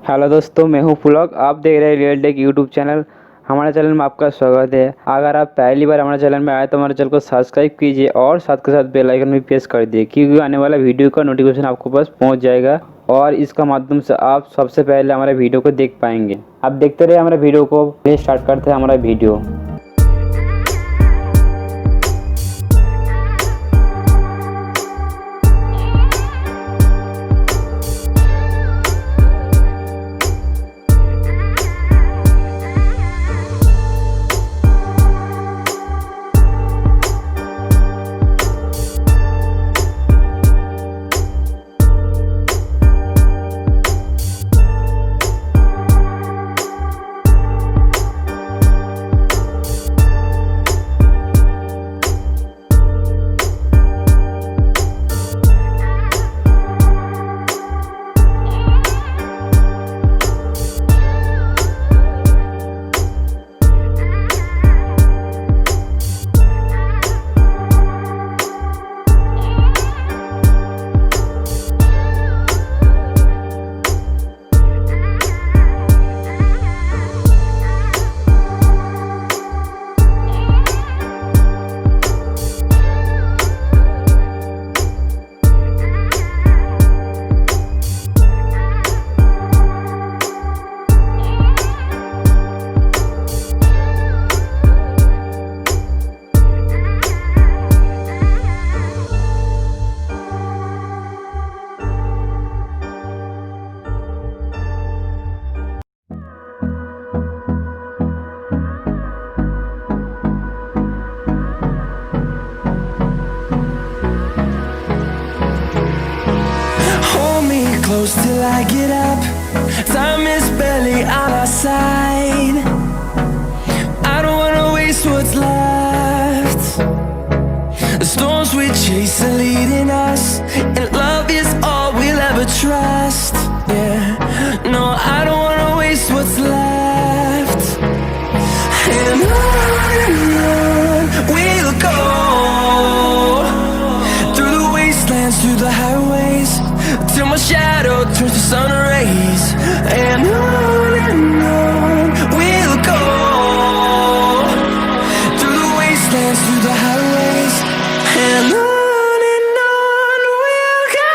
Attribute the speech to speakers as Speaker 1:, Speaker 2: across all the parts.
Speaker 1: Hello दोस्तों, मैं हूं पुलक। आप देख रहे हैं रियल टेक यूट्यूब चैनल। हमारे चैनल में आपका स्वागत है। अगर आप पहली बार हमारे चैनल में आए तो हमारे चैनल को सब्सक्राइब कीजिए और साथ के साथ बेल आइकन भी प्रेस कर दिए, क्योंकि आने वाला वीडियो का नोटिफिकेशन आपको पास पहुंच जाएगा और इसका माध्यम से आप सबसे पहले हमारे वीडियो को देख पाएंगे। आप देखते रहे हमारे वीडियो को। स्टार्ट करते हैं हमारा video.
Speaker 2: Close till I get up. Time is barely on our side. I don't wanna waste what's left. The storms we chase are leading us, and love is all we'll ever trust. Yeah, no, I don't wanna waste what's left. And on we'll go, through the wastelands, through the highways, till my shadow turns to sun rays. And on we'll go, through the wastelands, through the highways, and on we'll go.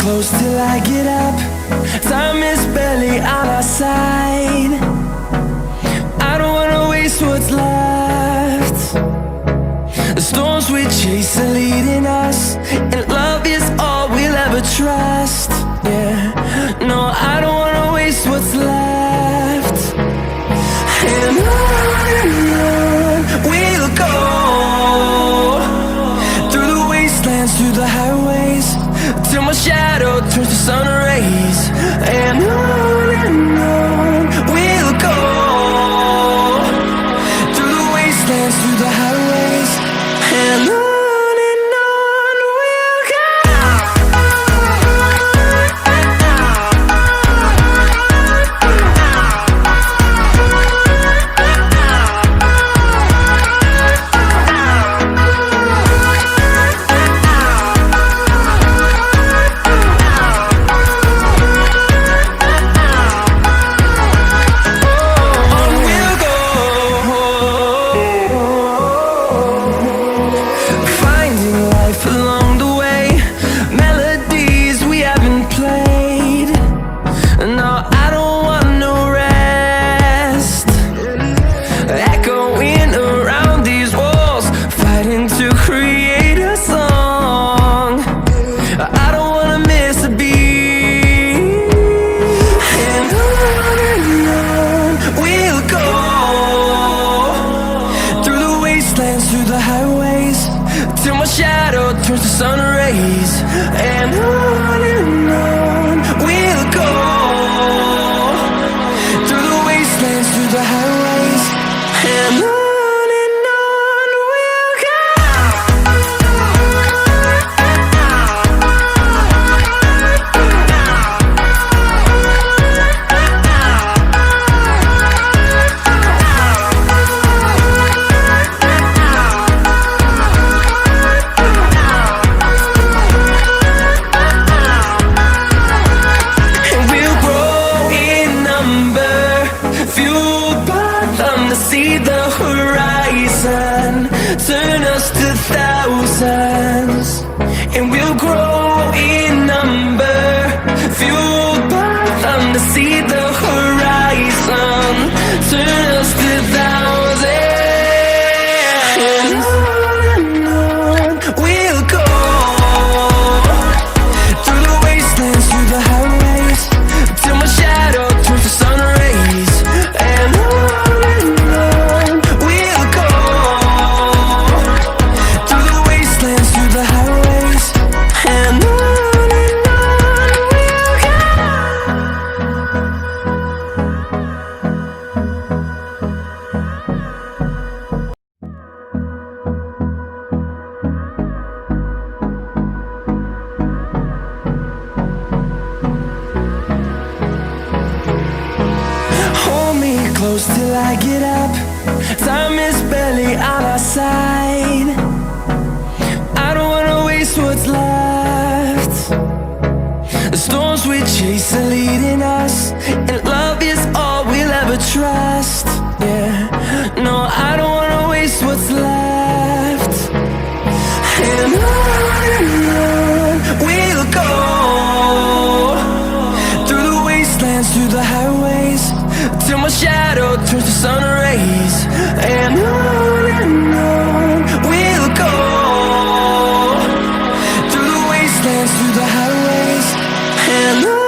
Speaker 2: close till I get up. Time is barely on our side. I don't wanna waste what's left. The storms we chase are leading us, and love is all we'll ever trust. Yeah, no, I don't wanna waste what's left. And on we'll go, through the wastelands, through the highways, till my shadow turns to sun rays. And on we'll go, through the wastelands, through the highways, and on we'll go. Through the highways, till my shadow turns to sun rays. And on we'll go, through the wastelands, through the highways, and on we'll go. See the horizon, turn us to thousands, and we'll grow in number, fueled by them to see the horizon, turn us to thousands, and on we'll go, through the wastelands, through the highways, till my shadow turns to sun rays. And close till I get up. Time is barely on our side. I don't wanna waste what's left. The storms we chase are leading us, and love is all we'll ever trust. Yeah, no, I don't wanna waste what's left. And on we'll go, through the wastelands, through the highways, till my shadow turns to sun rays. And on we'll go, through the wastelands, through the highways, and on.